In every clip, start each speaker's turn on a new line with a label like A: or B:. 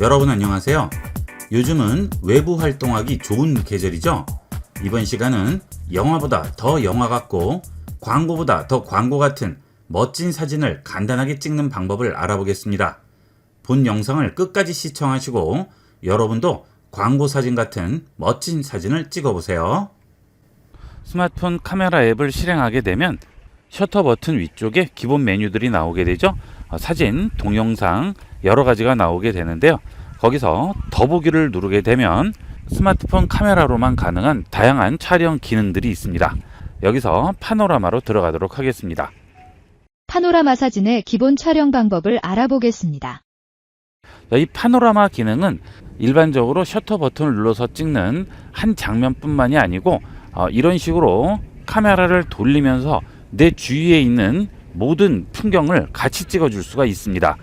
A: 여러분 안녕하세요. 요즘은 외부 활동하기 좋은 계절이죠. 이번 시간은 영화보다 더 영화 같고 광고보다 더 광고 같은 멋진 사진을 간단하게 찍는 방법을 알아보겠습니다. 본 영상을 끝까지 시청하시고 여러분도 광고 사진 같은 멋진 사진을 찍어보세요. 스마트폰 카메라 앱을 실행하게 되면 셔터 버튼 위쪽에 기본 메뉴들이 나오게 되죠. 사진, 동영상 여러 가지가 나오게 되는데요. 거기서 더보기를 누르게 되면 스마트폰 카메라로만 가능한 다양한 촬영 기능들이 있습니다. 여기서 파노라마로 들어가도록 하겠습니다.
B: 파노라마 사진의 기본 촬영 방법을 알아보겠습니다.
A: 이 파노라마 기능은 일반적으로 셔터 버튼을 눌러서 찍는 한 장면뿐만이 아니고 이런 식으로 카메라를 돌리면서 내 주위에 있는 모든 풍경을 같이 찍어줄 수가 있습니다.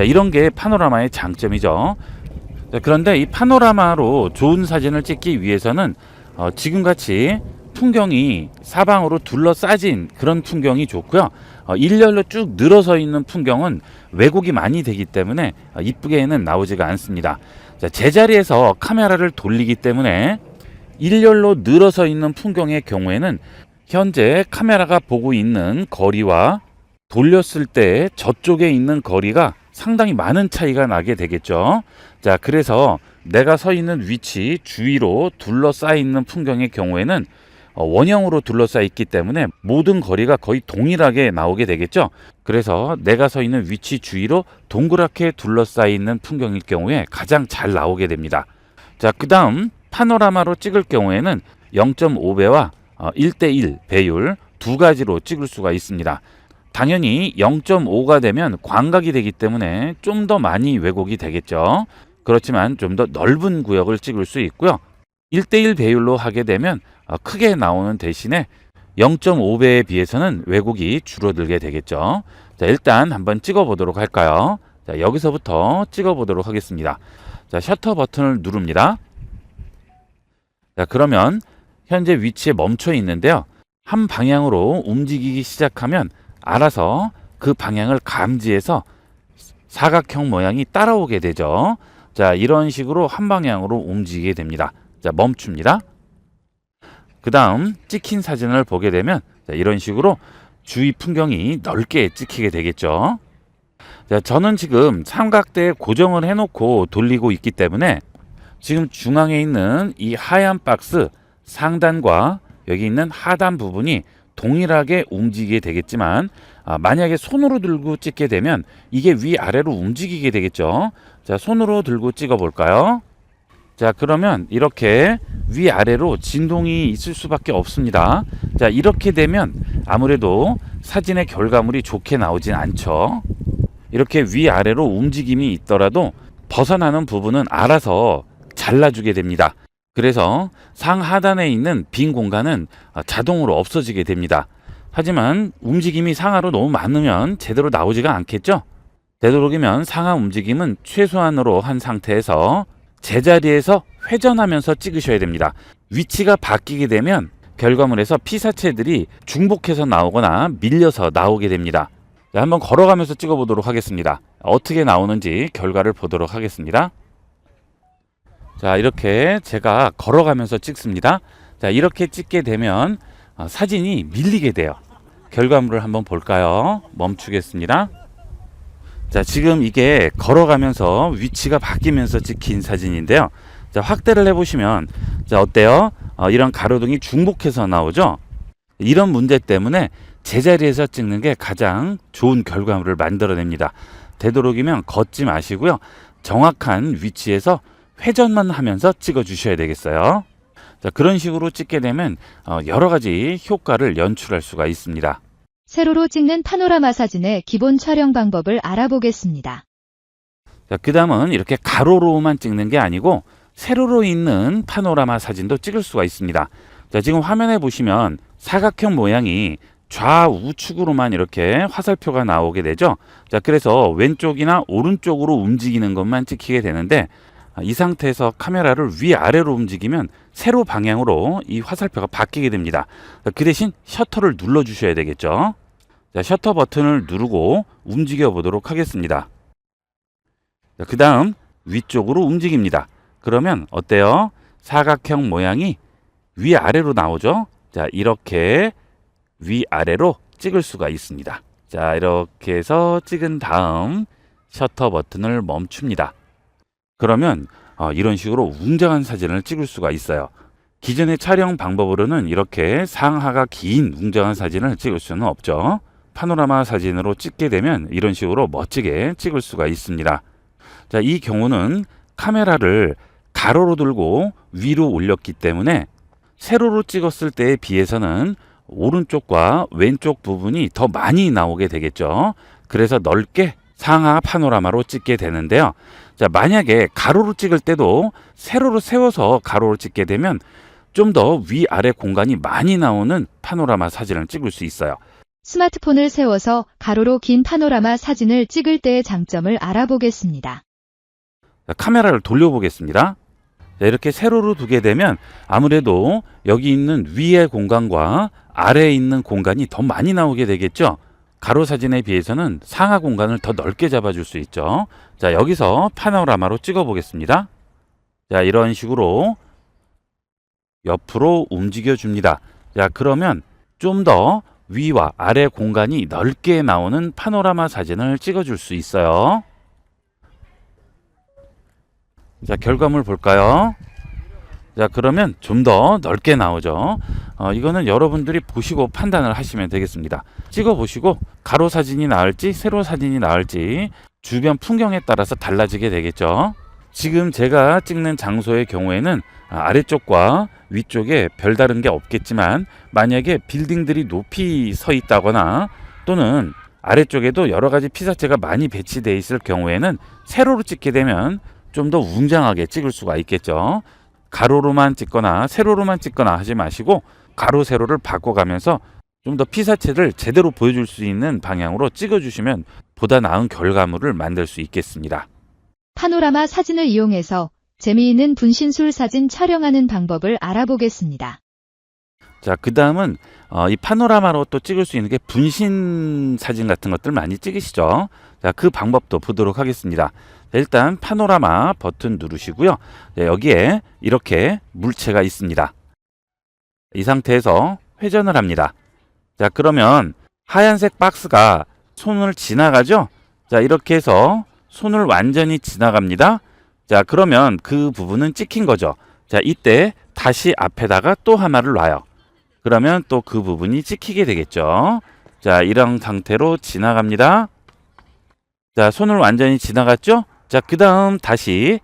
A: 이런 게 파노라마의 장점이죠. 그런데 이 파노라마로 좋은 사진을 찍기 위해서는 지금같이 풍경이 사방으로 둘러싸진 그런 풍경이 좋고요. 일렬로 쭉 늘어서 있는 풍경은 왜곡이 많이 되기 때문에 이쁘게는 나오지가 않습니다. 제자리에서 카메라를 돌리기 때문에 일렬로 늘어서 있는 풍경의 경우에는 현재 카메라가 보고 있는 거리와 돌렸을 때 저쪽에 있는 거리가 상당히 많은 차이가 나게 되겠죠. 그래서 내가 서 있는 위치 주위로 둘러싸여 있는 풍경의 경우에는 원형으로 둘러싸여 있기 때문에 모든 거리가 거의 동일하게 나오게 되겠죠. 그래서 내가 서 있는 위치 주위로 동그랗게 둘러싸여 있는 풍경일 경우에 가장 잘 나오게 됩니다. 그 다음 파노라마로 찍을 경우에는 0.5배와 1:1 배율 두 가지로 찍을 수가 있습니다. 당연히 0.5가 되면 광각이 되기 때문에 좀 더 많이 왜곡이 되겠죠. 그렇지만 좀 더 넓은 구역을 찍을 수 있고요. 1:1 배율로 하게 되면 크게 나오는 대신에 0.5배에 비해서는 왜곡이 줄어들게 되겠죠. 일단 한번 찍어 보도록 할까요? 여기서부터 찍어 보도록 하겠습니다. 셔터 버튼을 누릅니다. 그러면 현재 위치에 멈춰 있는데요. 한 방향으로 움직이기 시작하면 알아서 그 방향을 감지해서 사각형 모양이 따라오게 되죠. 이런 식으로 한 방향으로 움직이게 됩니다. 멈춥니다. 그 다음 찍힌 사진을 보게 되면 이런 식으로 주위 풍경이 넓게 찍히게 되겠죠. 저는 지금 삼각대에 고정을 해놓고 돌리고 있기 때문에 지금 중앙에 있는 이 하얀 박스 상단과 여기 있는 하단 부분이 동일하게 움직이게 되겠지만 만약에 손으로 들고 찍게 되면 이게 위아래로 움직이게 되겠죠. 손으로 들고 찍어 볼까요? 그러면 이렇게 위아래로 진동이 있을 수밖에 없습니다. 이렇게 되면 아무래도 사진의 결과물이 좋게 나오진 않죠. 이렇게 위아래로 움직임이 있더라도 벗어나는 부분은 알아서 잘라주게 됩니다. 그래서 상하단에 있는 빈 공간은 자동으로 없어지게 됩니다. 하지만 움직임이 상하로 너무 많으면 제대로 나오지가 않겠죠? 되도록이면 상하 움직임은 최소한으로 한 상태에서 제자리에서 회전하면서 찍으셔야 됩니다. 위치가 바뀌게 되면 결과물에서 피사체들이 중복해서 나오거나 밀려서 나오게 됩니다. 한번 걸어가면서 찍어보도록 하겠습니다. 어떻게 나오는지 결과를 보도록 하겠습니다. 이렇게 제가 걸어가면서 찍습니다. 이렇게 찍게 되면 사진이 밀리게 돼요. 결과물을 한번 볼까요? 멈추겠습니다. 지금 이게 걸어가면서 위치가 바뀌면서 찍힌 사진인데요. 확대를 해보시면 어때요? 이런 가로등이 중복해서 나오죠? 이런 문제 때문에 제자리에서 찍는 게 가장 좋은 결과물을 만들어냅니다. 되도록이면 걷지 마시고요. 정확한 위치에서 회전만 하면서 찍어 주셔야 되겠어요. 그런 식으로 찍게 되면 여러 가지 효과를 연출할 수가 있습니다.
B: 세로로 찍는 파노라마 사진의 기본 촬영 방법을 알아보겠습니다.
A: 그 다음은 이렇게 가로로만 찍는 게 아니고 세로로 있는 파노라마 사진도 찍을 수가 있습니다. 지금 화면에 보시면 사각형 모양이 좌우측으로만 이렇게 화살표가 나오게 되죠. 그래서 왼쪽이나 오른쪽으로 움직이는 것만 찍히게 되는데 이 상태에서 카메라를 위아래로 움직이면 세로 방향으로 이 화살표가 바뀌게 됩니다. 그 대신 셔터를 눌러 주셔야 되겠죠. 셔터 버튼을 누르고 움직여 보도록 하겠습니다. 그 다음 위쪽으로 움직입니다. 그러면 어때요? 사각형 모양이 위아래로 나오죠? 자, 이렇게 위아래로 찍을 수가 있습니다. 자, 이렇게 해서 찍은 다음 셔터 버튼을 멈춥니다. 그러면 이런 식으로 웅장한 사진을 찍을 수가 있어요. 기존의 촬영 방법으로는 이렇게 상하가 긴 웅장한 사진을 찍을 수는 없죠. 파노라마 사진으로 찍게 되면 이런 식으로 멋지게 찍을 수가 있습니다. 자, 이 경우는 카메라를 가로로 들고 위로 올렸기 때문에 세로로 찍었을 때에 비해서는 오른쪽과 왼쪽 부분이 더 많이 나오게 되겠죠. 그래서 넓게 상하 파노라마로 찍게 되는데요. 자, 만약에 가로로 찍을 때도 세로로 세워서 가로로 찍게 되면 좀 더 위아래 공간이 많이 나오는 파노라마 사진을 찍을 수 있어요.
B: 스마트폰을 세워서 가로로 긴 파노라마 사진을 찍을 때의 장점을 알아보겠습니다.
A: 자, 카메라를 돌려보겠습니다. 자, 이렇게 세로로 두게 되면 아무래도 여기 있는 위의 공간과 아래에 있는 공간이 더 많이 나오게 되겠죠. 가로 사진에 비해서는 상하 공간을 더 넓게 잡아줄 수 있죠. 자, 여기서 파노라마로 찍어 보겠습니다. 자, 이런 식으로 옆으로 움직여 줍니다. 자, 그러면 좀 더 위와 아래 공간이 넓게 나오는 파노라마 사진을 찍어 줄 수 있어요. 자, 결과물 볼까요? 자, 그러면 좀 더 넓게 나오죠. 이거는 여러분들이 보시고 판단을 하시면 되겠습니다. 찍어 보시고 가로 사진이 나을지 세로 사진이 나을지 주변 풍경에 따라서 달라지게 되겠죠. 지금 제가 찍는 장소의 경우에는 아래쪽과 위쪽에 별다른 게 없겠지만 만약에 빌딩들이 높이 서 있다거나 또는 아래쪽에도 여러 가지 피사체가 많이 배치되어 있을 경우에는 세로로 찍게 되면 좀 더 웅장하게 찍을 수가 있겠죠. 가로로만 찍거나 세로로만 찍거나 하지 마시고 가로 세로를 바꿔가면서 좀 더 피사체를 제대로 보여줄 수 있는 방향으로 찍어주시면 보다 나은 결과물을 만들 수 있겠습니다.
B: 파노라마 사진을 이용해서 재미있는 분신술 사진 촬영하는 방법을 알아보겠습니다.
A: 자, 그 다음은 이 파노라마로 또 찍을 수 있는 게 분신 사진 같은 것들 많이 찍으시죠. 자, 그 방법도 보도록 하겠습니다. 자, 일단 파노라마 버튼 누르시고요. 자, 여기에 이렇게 물체가 있습니다. 이 상태에서 회전을 합니다. 자, 그러면 하얀색 박스가 손을 지나가죠. 자, 이렇게 해서 손을 완전히 지나갑니다. 자, 그러면 그 부분은 찍힌 거죠. 자, 이때 다시 앞에다가 또 하나를 놔요. 그러면 또 그 부분이 찍히게 되겠죠. 자, 이런 상태로 지나갑니다. 자, 손을 완전히 지나갔죠? 자, 그 다음 다시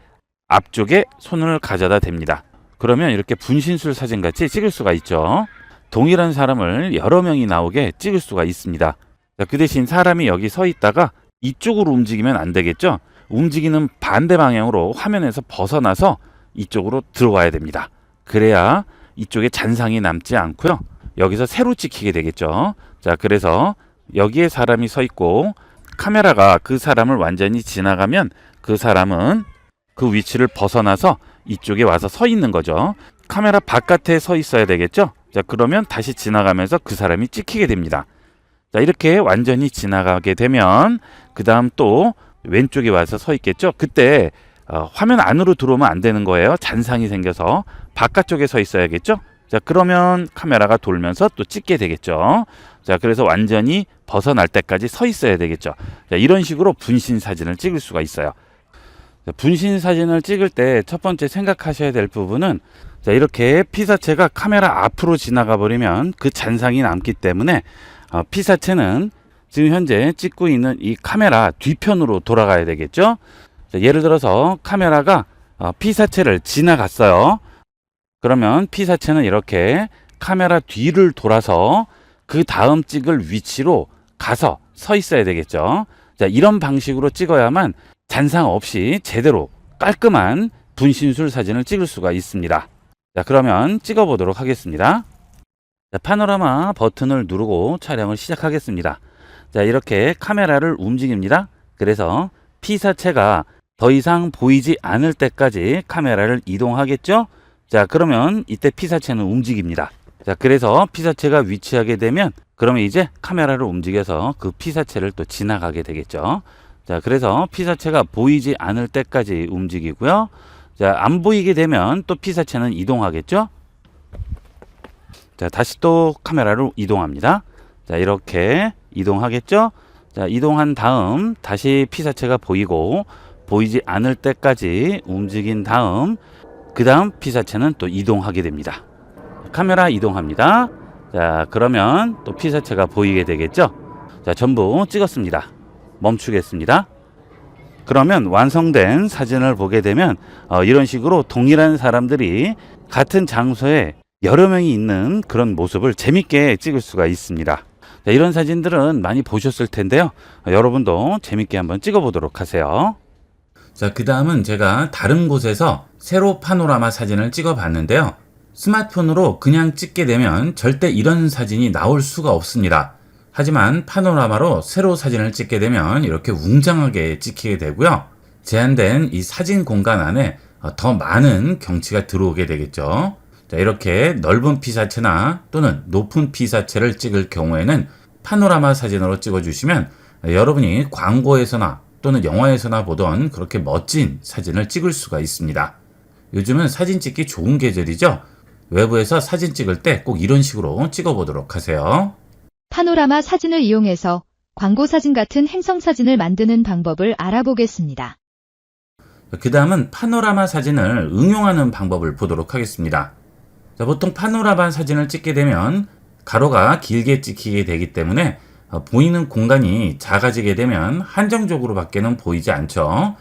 A: 앞쪽에 손을 가져다 댑니다. 그러면 이렇게 분신술 사진 같이 찍을 수가 있죠. 동일한 사람을 여러 명이 나오게 찍을 수가 있습니다. 자, 그 대신 사람이 여기 서 있다가 이쪽으로 움직이면 안 되겠죠. 움직이는 반대 방향으로 화면에서 벗어나서 이쪽으로 들어와야 됩니다. 그래야 이쪽에 잔상이 남지 않고요. 여기서 새로 찍히게 되겠죠. 자, 그래서 여기에 사람이 서 있고 카메라가 그 사람을 완전히 지나가면 그 사람은 그 위치를 벗어나서 이쪽에 와서 서 있는 거죠. 카메라 바깥에 서 있어야 되겠죠. 자, 그러면 다시 지나가면서 그 사람이 찍히게 됩니다. 자, 이렇게 완전히 지나가게 되면 그 다음 또 왼쪽에 와서 서 있겠죠. 그때 화면 안으로 들어오면 안 되는 거예요. 잔상이 생겨서 바깥쪽에 서 있어야겠죠. 자, 그러면 카메라가 돌면서 또 찍게 되겠죠. 자, 그래서 완전히 벗어날 때까지 서 있어야 되겠죠. 자, 이런 식으로 분신 사진을 찍을 수가 있어요. 자, 분신 사진을 찍을 때 첫 번째 생각하셔야 될 부분은 자, 이렇게 피사체가 카메라 앞으로 지나가 버리면 그 잔상이 남기 때문에 피사체는 지금 현재 찍고 있는 이 카메라 뒤편으로 돌아가야 되겠죠. 자, 예를 들어서 카메라가 피사체를 지나갔어요. 그러면 피사체는 이렇게 카메라 뒤를 돌아서 그 다음 찍을 위치로 가서 서 있어야 되겠죠. 자, 이런 방식으로 찍어야만 잔상 없이 제대로 깔끔한 분신술 사진을 찍을 수가 있습니다. 자, 그러면 찍어 보도록 하겠습니다. 자, 파노라마 버튼을 누르고 촬영을 시작하겠습니다. 자, 이렇게 카메라를 움직입니다. 그래서 피사체가 더 이상 보이지 않을 때까지 카메라를 이동하겠죠. 자, 그러면 이때 피사체는 움직입니다. 자, 그래서 피사체가 위치하게 되면 그러면 이제 카메라를 움직여서 그 피사체를 또 지나가게 되겠죠. 자, 그래서 피사체가 보이지 않을 때까지 움직이고요. 자, 안 보이게 되면 또 피사체는 이동하겠죠. 자, 다시 또 카메라로 이동합니다. 자, 이렇게 이동하겠죠. 자, 이동한 다음 다시 피사체가 보이고 보이지 않을 때까지 움직인 다음 그 다음 피사체는 또 이동하게 됩니다. 카메라 이동합니다. 자, 그러면 또 피사체가 보이게 되겠죠. 자, 전부 찍었습니다. 멈추겠습니다. 그러면 완성된 사진을 보게 되면 이런 식으로 동일한 사람들이 같은 장소에 여러 명이 있는 그런 모습을 재밌게 찍을 수가 있습니다. 자, 이런 사진들은 많이 보셨을 텐데요. 여러분도 재밌게 한번 찍어 보도록 하세요. 자, 그 다음은 제가 다른 곳에서 세로 파노라마 사진을 찍어 봤는데요. 스마트폰으로 그냥 찍게 되면 절대 이런 사진이 나올 수가 없습니다. 하지만 파노라마로 세로 사진을 찍게 되면 이렇게 웅장하게 찍히게 되고요. 제한된 이 사진 공간 안에 더 많은 경치가 들어오게 되겠죠. 자, 이렇게 넓은 피사체나 또는 높은 피사체를 찍을 경우에는 파노라마 사진으로 찍어주시면 여러분이 광고에서나 또는 영화에서나 보던 그렇게 멋진 사진을 찍을 수가 있습니다. 요즘은 사진 찍기 좋은 계절이죠. 외부에서 사진 찍을 때 꼭 이런 식으로 찍어보도록 하세요.
B: 파노라마 사진을 이용해서 광고 사진 같은 행성 사진을 만드는 방법을 알아보겠습니다.
A: 그 다음은 파노라마 사진을 응용하는 방법을 보도록 하겠습니다. 자, 보통 파노라마 사진을 찍게 되면 가로가 길게 찍히게 되기 때문에 보이는 공간이 작아지게 되면 한정적으로 밖에는 보이지 않죠.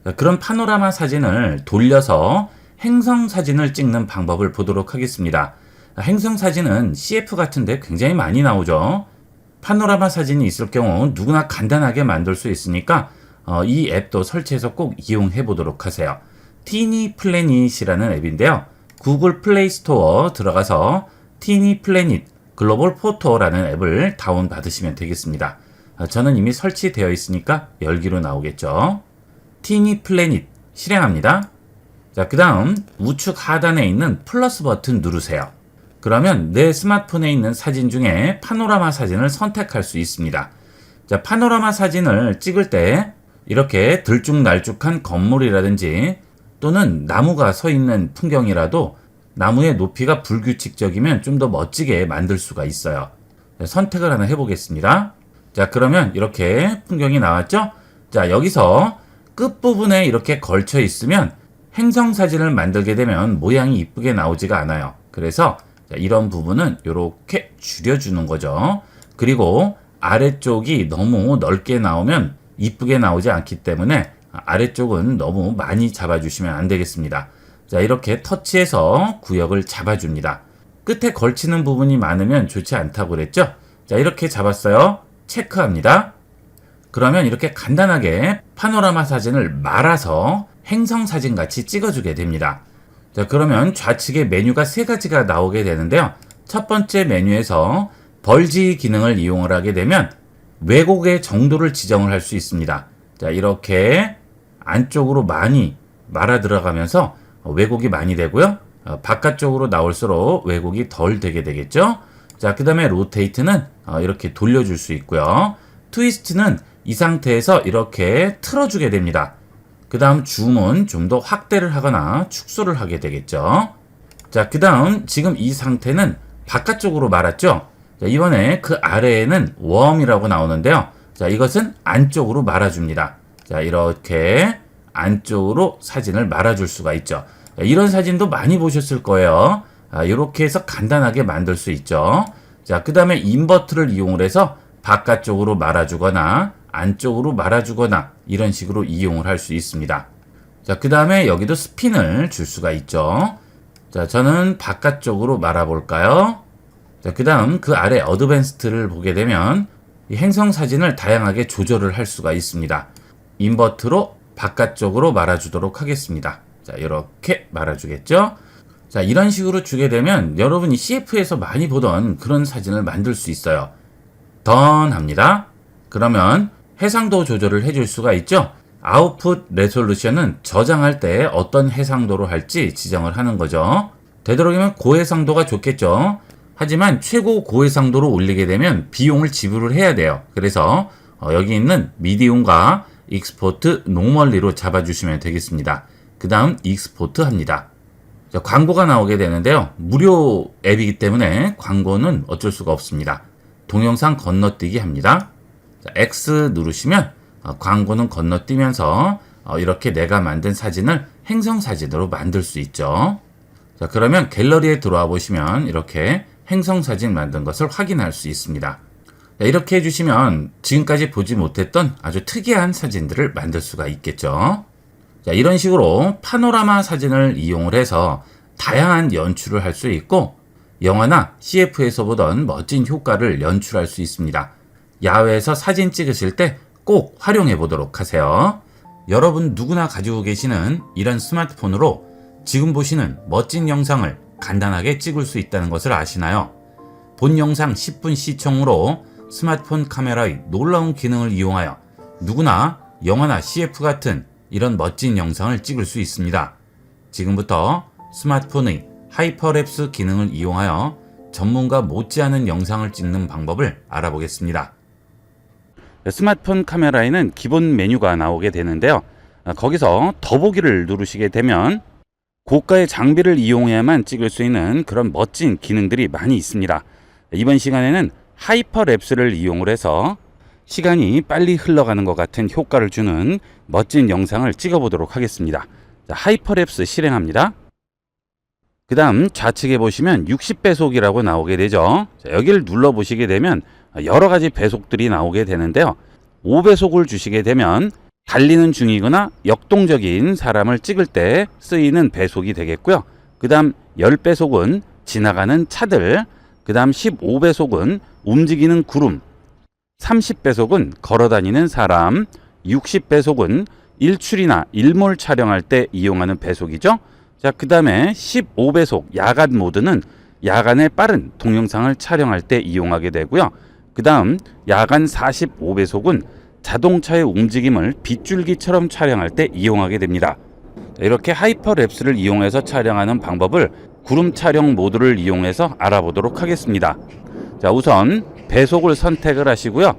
A: 자, 그런 파노라마 사진을 돌려서 행성 사진을 찍는 방법을 보도록 하겠습니다. 행성 사진은 CF 같은데 굉장히 많이 나오죠. 파노라마 사진이 있을 경우 누구나 간단하게 만들 수 있으니까 이 앱도 설치해서 꼭 이용해 보도록 하세요. 티니 플래닛이라는 앱인데요. 구글 플레이 스토어 들어가서 티니 플래닛 글로벌 포토라는 앱을 다운 받으시면 되겠습니다. 저는 이미 설치되어 있으니까 열기로 나오겠죠. 티니 플래닛 실행합니다. 자, 그 다음 우측 하단에 있는 플러스 버튼 누르세요. 그러면 내 스마트폰에 있는 사진 중에 파노라마 사진을 선택할 수 있습니다. 자, 파노라마 사진을 찍을 때 이렇게 들쭉날쭉한 건물이라든지 또는 나무가 서 있는 풍경이라도 나무의 높이가 불규칙적이면 좀 더 멋지게 만들 수가 있어요. 자, 선택을 하나 해보겠습니다. 자, 그러면 이렇게 풍경이 나왔죠? 자, 여기서 끝부분에 이렇게 걸쳐 있으면 행성 사진을 만들게 되면 모양이 이쁘게 나오지가 않아요. 그래서 이런 부분은 이렇게 줄여주는 거죠. 그리고 아래쪽이 너무 넓게 나오면 이쁘게 나오지 않기 때문에 아래쪽은 너무 많이 잡아주시면 안 되겠습니다. 자, 이렇게 터치해서 구역을 잡아줍니다. 끝에 걸치는 부분이 많으면 좋지 않다고 그랬죠? 자, 이렇게 잡았어요. 체크합니다. 그러면 이렇게 간단하게 파노라마 사진을 말아서 행성 사진 같이 찍어주게 됩니다. 자, 그러면 좌측에 메뉴가 세 가지가 나오게 되는데요. 첫 번째 메뉴에서 벌지 기능을 이용을 하게 되면 왜곡의 정도를 지정을 할 수 있습니다. 자, 이렇게 안쪽으로 많이 말아 들어가면서 왜곡이 많이 되고요. 바깥쪽으로 나올수록 왜곡이 덜 되게 되겠죠. 자, 그 다음에 로테이트는 이렇게 돌려줄 수 있고요. 트위스트는 이 상태에서 이렇게 틀어주게 됩니다. 그 다음 줌은 좀 더 확대를 하거나 축소를 하게 되겠죠. 자, 그 다음 지금 이 상태는 바깥쪽으로 말았죠. 자, 이번에 그 아래에는 웜이라고 나오는데요. 자, 이것은 안쪽으로 말아줍니다. 자, 이렇게 안쪽으로 사진을 말아줄 수가 있죠. 자, 이런 사진도 많이 보셨을 거예요. 이렇게 해서 간단하게 만들 수 있죠. 자, 그 다음에 인버트를 이용을 해서 바깥쪽으로 말아주거나 안쪽으로 말아주거나 이런 식으로 이용을 할 수 있습니다. 자, 그 다음에 여기도 스핀을 줄 수가 있죠. 자, 저는 바깥쪽으로 말아볼까요? 자, 그 다음 그 아래 어드밴스드를 보게 되면 이 행성 사진을 다양하게 조절을 할 수가 있습니다. 인버트로 바깥쪽으로 말아주도록 하겠습니다. 자, 이렇게 말아주겠죠? 자, 이런 식으로 주게 되면 여러분이 CF에서 많이 보던 그런 사진을 만들 수 있어요. 던 합니다. 그러면 해상도 조절을 해줄 수가 있죠. 아웃풋 레솔루션은 저장할 때 어떤 해상도로 할지 지정을 하는 거죠. 되도록이면 고해상도가 좋겠죠. 하지만 최고 고해상도로 올리게 되면 비용을 지불을 해야 돼요. 그래서 여기 있는 미디움과 익스포트 노멀리로 잡아주시면 되겠습니다. 그 다음 익스포트 합니다. 자, 광고가 나오게 되는데요. 무료 앱이기 때문에 광고는 어쩔 수가 없습니다. 동영상 건너뛰기 합니다. 자, X 누르시면 광고는 건너뛰면서 이렇게 내가 만든 사진을 행성사진으로 만들 수 있죠. 자, 그러면 갤러리에 들어와 보시면 이렇게 행성사진 만든 것을 확인할 수 있습니다. 자, 이렇게 해주시면 지금까지 보지 못했던 아주 특이한 사진들을 만들 수가 있겠죠. 자, 이런 식으로 파노라마 사진을 이용을 해서 다양한 연출을 할 수 있고 영화나 CF에서 보던 멋진 효과를 연출할 수 있습니다. 야외에서 사진 찍으실 때 꼭 활용해 보도록 하세요. 여러분 누구나 가지고 계시는 이런 스마트폰으로 지금 보시는 멋진 영상을 간단하게 찍을 수 있다는 것을 아시나요? 본 영상 10분 시청으로 스마트폰 카메라의 놀라운 기능을 이용하여 누구나 영화나 CF 같은 이런 멋진 영상을 찍을 수 있습니다. 지금부터 스마트폰의 하이퍼랩스 기능을 이용하여 전문가 못지않은 영상을 찍는 방법을 알아보겠습니다. 스마트폰 카메라에는 기본 메뉴가 나오게 되는데요. 거기서 더보기를 누르시게 되면 고가의 장비를 이용해야만 찍을 수 있는 그런 멋진 기능들이 많이 있습니다. 이번 시간에는 하이퍼랩스를 이용을 해서 시간이 빨리 흘러가는 것 같은 효과를 주는 멋진 영상을 찍어보도록 하겠습니다. 자, 하이퍼랩스 실행합니다. 그 다음 좌측에 보시면 60배속이라고 나오게 되죠. 자, 여기를 눌러보시게 되면 여러 가지 배속들이 나오게 되는데요. 5배속을 주시게 되면 달리는 중이거나 역동적인 사람을 찍을 때 쓰이는 배속이 되겠고요. 그 다음 10배속은 지나가는 차들, 그 다음 15배속은 움직이는 구름, 30배속은 걸어다니는 사람, 60배속은 일출이나 일몰 촬영할 때 이용하는 배속이죠. 자, 그 다음에 15배속 야간 모드는 야간에 빠른 동영상을 촬영할 때 이용하게 되고요. 그 다음 야간 45배속은 자동차의 움직임을 빗줄기처럼 촬영할 때 이용하게 됩니다. 이렇게 하이퍼랩스를 이용해서 촬영하는 방법을 구름 촬영 모드를 이용해서 알아보도록 하겠습니다. 자, 우선 배속을 선택을 하시고요.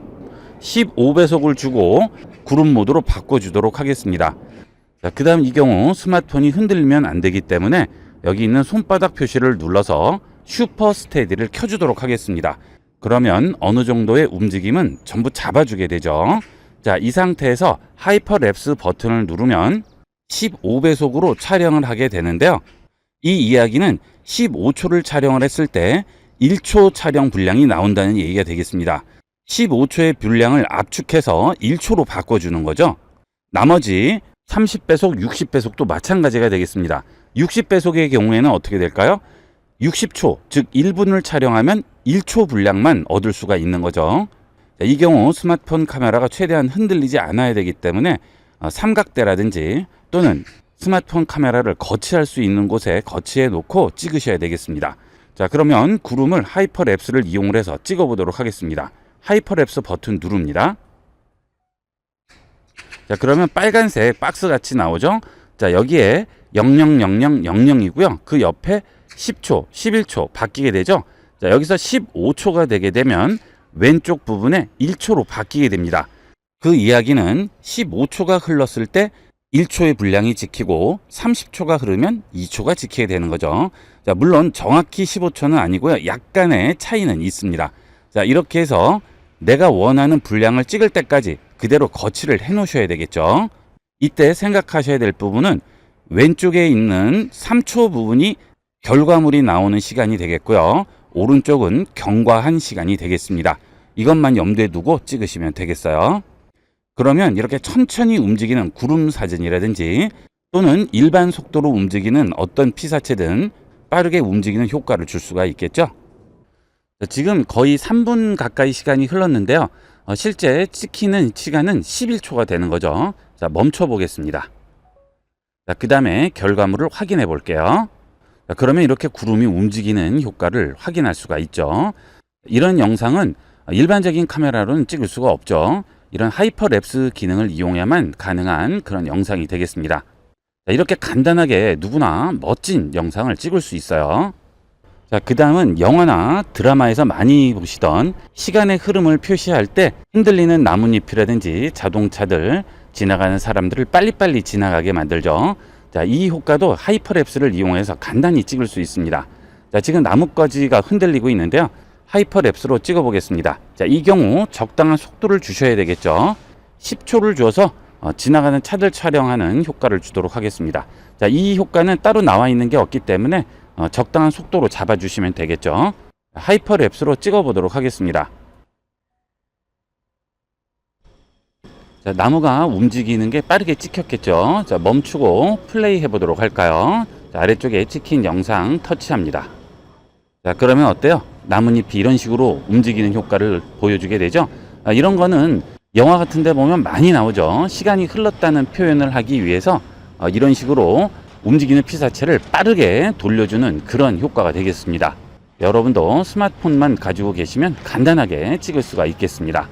A: 15배속을 주고 구름 모드로 바꿔주도록 하겠습니다. 자, 그 다음 이 경우 스마트폰이 흔들리면 안 되기 때문에 여기 있는 손바닥 표시를 눌러서 슈퍼 스테디를 켜주도록 하겠습니다. 그러면 어느 정도의 움직임은 전부 잡아주게 되죠. 자, 이 상태에서 하이퍼랩스 버튼을 누르면 15배속으로 촬영을 하게 되는데요. 이 이야기는 15초를 촬영을 했을 때 1초 촬영 분량이 나온다는 얘기가 되겠습니다. 15초의 분량을 압축해서 1초로 바꿔주는 거죠. 나머지 30배속, 60배속도 마찬가지가 되겠습니다. 60배속의 경우에는 어떻게 될까요? 60초, 즉 1분을 촬영하면 1초 분량만 얻을 수가 있는 거죠. 이 경우 스마트폰 카메라가 최대한 흔들리지 않아야 되기 때문에 삼각대라든지 또는 스마트폰 카메라를 거치할 수 있는 곳에 거치해 놓고 찍으셔야 되겠습니다. 자, 그러면 구름을 하이퍼랩스를 이용을 해서 찍어 보도록 하겠습니다. 하이퍼랩스 버튼 누릅니다. 자, 그러면 빨간색 박스 같이 나오죠. 자, 여기에 0000이고요. 그 옆에 10초, 11초 바뀌게 되죠. 자, 여기서 15초가 되게 되면 왼쪽 부분에 1초로 바뀌게 됩니다. 그 이야기는 15초가 흘렀을 때 1초의 분량이 지키고 30초가 흐르면 2초가 지키게 되는 거죠. 자, 물론 정확히 15초는 아니고요. 약간의 차이는 있습니다. 자, 이렇게 해서 내가 원하는 분량을 찍을 때까지 그대로 거치를 해 놓으셔야 되겠죠. 이때 생각하셔야 될 부분은 왼쪽에 있는 3초 부분이 결과물이 나오는 시간이 되겠고요. 오른쪽은 경과한 시간이 되겠습니다. 이것만 염두에 두고 찍으시면 되겠어요. 그러면 이렇게 천천히 움직이는 구름 사진이라든지 또는 일반 속도로 움직이는 어떤 피사체든 빠르게 움직이는 효과를 줄 수가 있겠죠. 지금 거의 3분 가까이 시간이 흘렀는데요. 실제 찍히는 시간은 11초가 되는 거죠. 자, 멈춰 보겠습니다. 자, 그 다음에 결과물을 확인해 볼게요. 자, 그러면 이렇게 구름이 움직이는 효과를 확인할 수가 있죠. 이런 영상은 일반적인 카메라로는 찍을 수가 없죠. 이런 하이퍼랩스 기능을 이용해야만 가능한 그런 영상이 되겠습니다. 자, 이렇게 간단하게 누구나 멋진 영상을 찍을 수 있어요. 자, 그 다음은 영화나 드라마에서 많이 보시던 시간의 흐름을 표시할 때 흔들리는 나뭇잎이라든지 자동차들, 지나가는 사람들을 빨리빨리 지나가게 만들죠. 자, 이 효과도 하이퍼랩스를 이용해서 간단히 찍을 수 있습니다. 자, 지금 나뭇가지가 흔들리고 있는데요. 하이퍼랩스로 찍어 보겠습니다. 자, 이 경우 적당한 속도를 주셔야 되겠죠. 10초를 주어서 지나가는 차들 촬영하는 효과를 주도록 하겠습니다. 자, 이 효과는 따로 나와 있는 게 없기 때문에 적당한 속도로 잡아주시면 되겠죠. 하이퍼랩스로 찍어 보도록 하겠습니다. 자, 나무가 움직이는 게 빠르게 찍혔겠죠. 자, 멈추고 플레이 해보도록 할까요? 자, 아래쪽에 찍힌 영상 터치합니다. 자, 그러면 어때요? 나뭇잎이 이런 식으로 움직이는 효과를 보여주게 되죠. 이런 거는 영화 같은 데 보면 많이 나오죠. 시간이 흘렀다는 표현을 하기 위해서 이런 식으로 움직이는 피사체를 빠르게 돌려주는 그런 효과가 되겠습니다. 여러분도 스마트폰만 가지고 계시면 간단하게 찍을 수가 있겠습니다.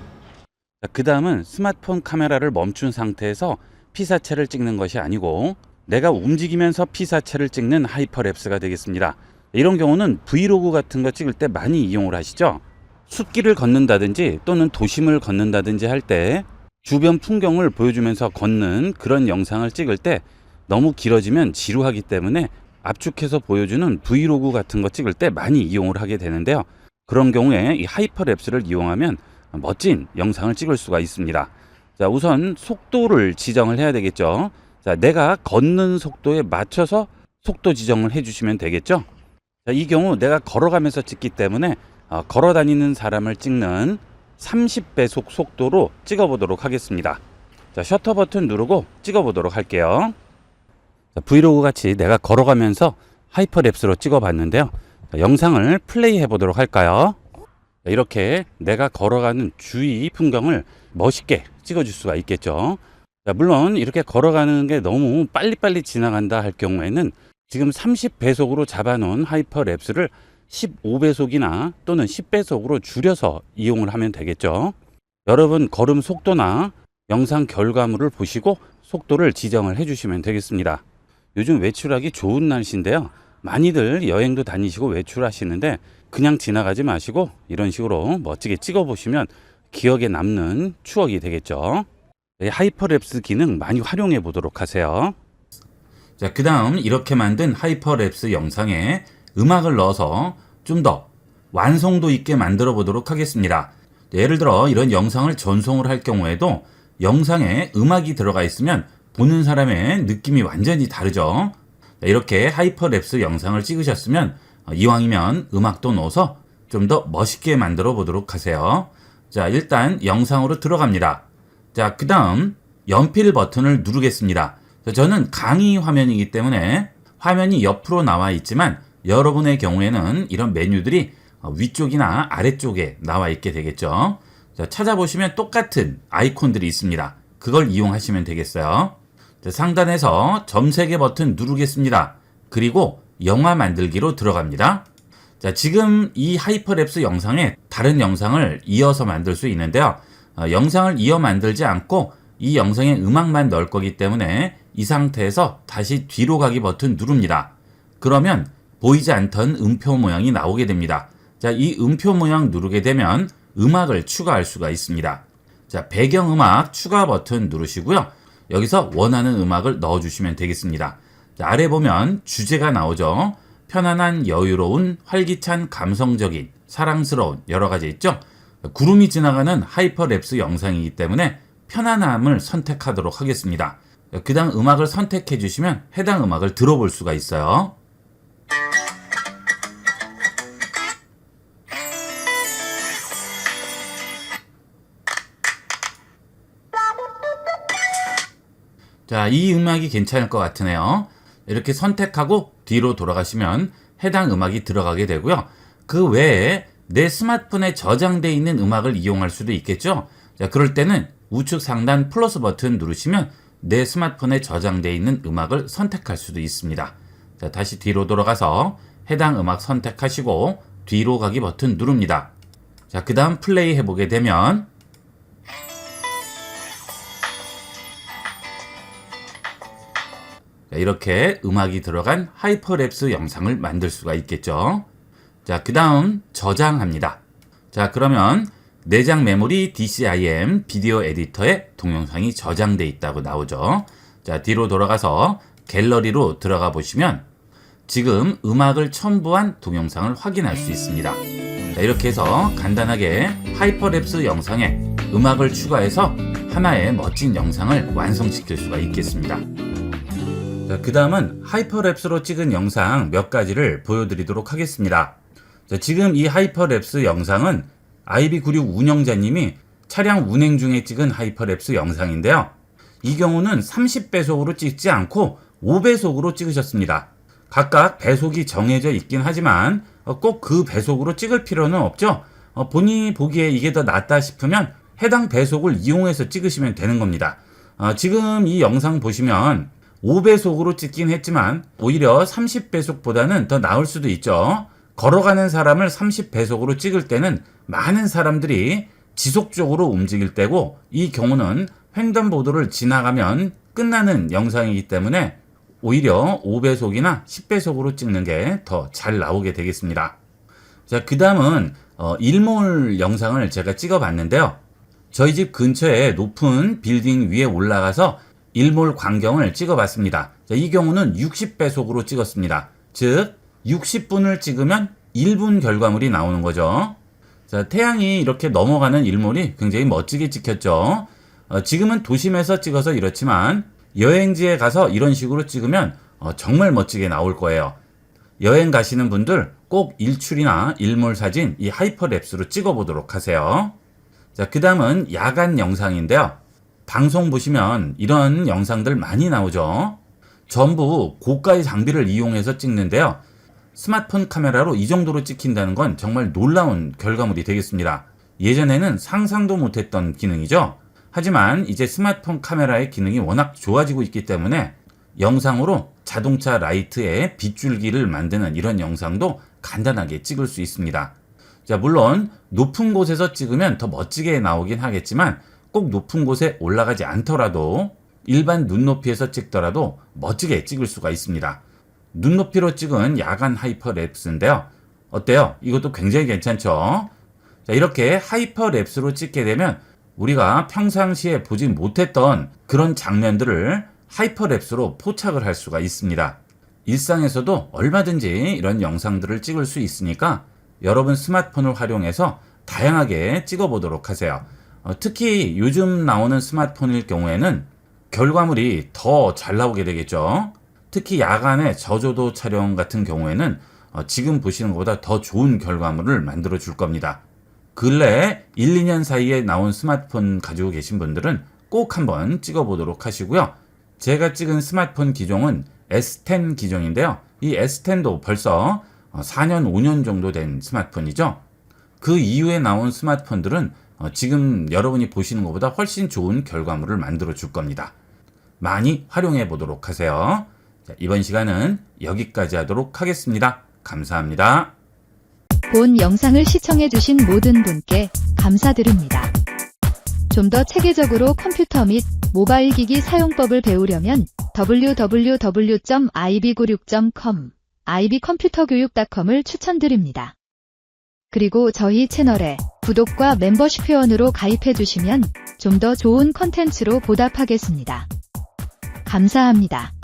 A: 그 다음은 스마트폰 카메라를 멈춘 상태에서 피사체를 찍는 것이 아니고 내가 움직이면서 피사체를 찍는 하이퍼랩스가 되겠습니다. 이런 경우는 브이로그 같은 거 찍을 때 많이 이용을 하시죠. 숲길을 걷는다든지 또는 도심을 걷는다든지 할 때 주변 풍경을 보여주면서 걷는 그런 영상을 찍을 때 너무 길어지면 지루하기 때문에 압축해서 보여주는 브이로그 같은 거 찍을 때 많이 이용을 하게 되는데요. 그런 경우에 이 하이퍼랩스를 이용하면 멋진 영상을 찍을 수가 있습니다. 자, 우선 속도를 지정을 해야 되겠죠. 자, 내가 걷는 속도에 맞춰서 속도 지정을 해주시면 되겠죠. 자, 이 경우 내가 걸어가면서 찍기 때문에 걸어 다니는 사람을 찍는 30배속 속도로 찍어 보도록 하겠습니다. 자, 셔터 버튼 누르고 찍어 보도록 할게요. 자, 브이로그 같이 내가 걸어가면서 하이퍼랩스로 찍어 봤는데요. 자, 영상을 플레이 해 보도록 할까요? 자, 이렇게 내가 걸어가는 주위 풍경을 멋있게 찍어 줄 수가 있겠죠. 자, 물론 이렇게 걸어가는 게 너무 빨리빨리 지나간다 할 경우에는 지금 30배속으로 잡아놓은 하이퍼랩스를 15배속이나 또는 10배속으로 줄여서 이용을 하면 되겠죠. 여러분 걸음 속도나 영상 결과물을 보시고 속도를 지정을 해주시면 되겠습니다. 요즘 외출하기 좋은 날씨인데요. 많이들 여행도 다니시고 외출하시는데 그냥 지나가지 마시고 이런 식으로 멋지게 찍어 보시면 기억에 남는 추억이 되겠죠. 하이퍼랩스 기능 많이 활용해 보도록 하세요. 자, 그 다음 이렇게 만든 하이퍼랩스 영상에 음악을 넣어서 좀 더 완성도 있게 만들어 보도록 하겠습니다. 예를 들어 이런 영상을 전송을 할 경우에도 영상에 음악이 들어가 있으면 보는 사람의 느낌이 완전히 다르죠. 이렇게 하이퍼랩스 영상을 찍으셨으면 이왕이면 음악도 넣어서 좀 더 멋있게 만들어 보도록 하세요. 자, 일단 영상으로 들어갑니다. 자, 그 다음 연필 버튼을 누르겠습니다. 저는 강의 화면이기 때문에 화면이 옆으로 나와 있지만 여러분의 경우에는 이런 메뉴들이 위쪽이나 아래쪽에 나와 있게 되겠죠. 자, 찾아보시면 똑같은 아이콘들이 있습니다. 그걸 이용하시면 되겠어요. 자, 상단에서 점 3개 버튼 누르겠습니다. 그리고 영화 만들기로 들어갑니다. 자, 지금 이 하이퍼랩스 영상에 다른 영상을 이어서 만들 수 있는데요. 영상을 이어 만들지 않고 이 영상에 음악만 넣을 거기 때문에 이 상태에서 다시 뒤로 가기 버튼 누릅니다. 그러면 보이지 않던 음표 모양이 나오게 됩니다. 자, 이 음표 모양 누르게 되면 음악을 추가할 수가 있습니다. 자, 배경음악 추가 버튼 누르시고요. 여기서 원하는 음악을 넣어주시면 되겠습니다. 자, 아래 보면 주제가 나오죠. 편안한, 여유로운, 활기찬, 감성적인, 사랑스러운 여러 가지 있죠. 구름이 지나가는 하이퍼랩스 영상이기 때문에 편안함을 선택하도록 하겠습니다. 그 다음 음악을 선택해 주시면 해당 음악을 들어볼 수가 있어요. 자, 이 음악이 괜찮을 것 같으네요. 이렇게 선택하고 뒤로 돌아가시면 해당 음악이 들어가게 되고요. 그 외에 내 스마트폰에 저장되어 있는 음악을 이용할 수도 있겠죠. 자, 그럴 때는 우측 상단 플러스 버튼 누르시면 내 스마트폰에 저장되어 있는 음악을 선택할 수도 있습니다. 자, 다시 뒤로 돌아가서 해당 음악 선택하시고 뒤로 가기 버튼 누릅니다. 자, 그 다음 플레이 해보게 되면 자, 이렇게 음악이 들어간 하이퍼랩스 영상을 만들 수가 있겠죠. 자, 그 다음 저장합니다. 자, 그러면 내장 메모리 DCIM 비디오 에디터에 동영상이 저장돼 있다고 나오죠. 자, 뒤로 돌아가서 갤러리로 들어가 보시면 지금 음악을 첨부한 동영상을 확인할 수 있습니다. 자, 이렇게 해서 간단하게 하이퍼랩스 영상에 음악을 추가해서 하나의 멋진 영상을 완성시킬 수가 있겠습니다. 자, 그 다음은 하이퍼랩스로 찍은 영상 몇 가지를 보여드리도록 하겠습니다. 자, 지금 이 하이퍼랩스 영상은 IB96 운영자님이 차량 운행 중에 찍은 하이퍼랩스 영상인데요. 이 경우는 30배속으로 찍지 않고 5배속으로 찍으셨습니다. 각각 배속이 정해져 있긴 하지만 꼭 그 배속으로 찍을 필요는 없죠. 본인이 보기에 이게 더 낫다 싶으면 해당 배속을 이용해서 찍으시면 되는 겁니다. 지금 이 영상 보시면 5배속으로 찍긴 했지만 오히려 30배속보다는 더 나을 수도 있죠. 걸어가는 사람을 30배속으로 찍을 때는 많은 사람들이 지속적으로 움직일 때고, 이 경우는 횡단보도를 지나가면 끝나는 영상이기 때문에 오히려 5배속이나 10배속으로 찍는 게 더 잘 나오게 되겠습니다. 자, 그 다음은 일몰 영상을 제가 찍어 봤는데요. 저희 집 근처에 높은 빌딩 위에 올라가서 일몰 광경을 찍어 봤습니다. 자, 이 경우는 60배속으로 찍었습니다. 즉 60분을 찍으면 1분 결과물이 나오는 거죠. 자, 태양이 이렇게 넘어가는 일몰이 굉장히 멋지게 찍혔죠. 지금은 도심에서 찍어서 이렇지만 여행지에 가서 이런 식으로 찍으면 정말 멋지게 나올 거예요. 여행 가시는 분들 꼭 일출이나 일몰 사진 이 하이퍼랩스로 찍어 보도록 하세요. 자, 그 다음은 야간 영상인데요. 방송 보시면 이런 영상들 많이 나오죠. 전부 고가의 장비를 이용해서 찍는데요. 스마트폰 카메라로 이 정도로 찍힌다는 건 정말 놀라운 결과물이 되겠습니다. 예전에는 상상도 못했던 기능이죠. 하지만 이제 스마트폰 카메라의 기능이 워낙 좋아지고 있기 때문에 영상으로 자동차 라이트에 빗줄기를 만드는 이런 영상도 간단하게 찍을 수 있습니다. 자, 물론 높은 곳에서 찍으면 더 멋지게 나오긴 하겠지만 꼭 높은 곳에 올라가지 않더라도 일반 눈높이에서 찍더라도 멋지게 찍을 수가 있습니다. 눈높이로 찍은 야간 하이퍼랩스인데요. 어때요? 이것도 굉장히 괜찮죠? 자, 이렇게 하이퍼랩스로 찍게 되면 우리가 평상시에 보지 못했던 그런 장면들을 하이퍼랩스로 포착을 할 수가 있습니다. 일상에서도 얼마든지 이런 영상들을 찍을 수 있으니까 여러분 스마트폰을 활용해서 다양하게 찍어보도록 하세요. 특히 요즘 나오는 스마트폰일 경우에는 결과물이 더 잘 나오게 되겠죠. 특히 야간에 저조도 촬영 같은 경우에는 지금 보시는 것보다 더 좋은 결과물을 만들어 줄 겁니다. 근래 1, 2년 사이에 나온 스마트폰 가지고 계신 분들은 꼭 한번 찍어보도록 하시고요. 제가 찍은 스마트폰 기종은 S10 기종인데요. 이 S10도 벌써 4년, 5년 정도 된 스마트폰이죠. 그 이후에 나온 스마트폰들은 지금 여러분이 보시는 것보다 훨씬 좋은 결과물을 만들어 줄 겁니다. 많이 활용해 보도록 하세요. 자, 이번 시간은 여기까지 하도록 하겠습니다. 감사합니다.
B: 본 영상을 시청해주신 모든 분께 감사드립니다. 좀 더 체계적으로 컴퓨터 및 모바일 기기 사용법을 배우려면 www.ib96.com, ib컴퓨터교육.com을 추천드립니다. 그리고 저희 채널에 구독과 멤버십 회원으로 가입해주시면 좀 더 좋은 컨텐츠로 보답하겠습니다. 감사합니다.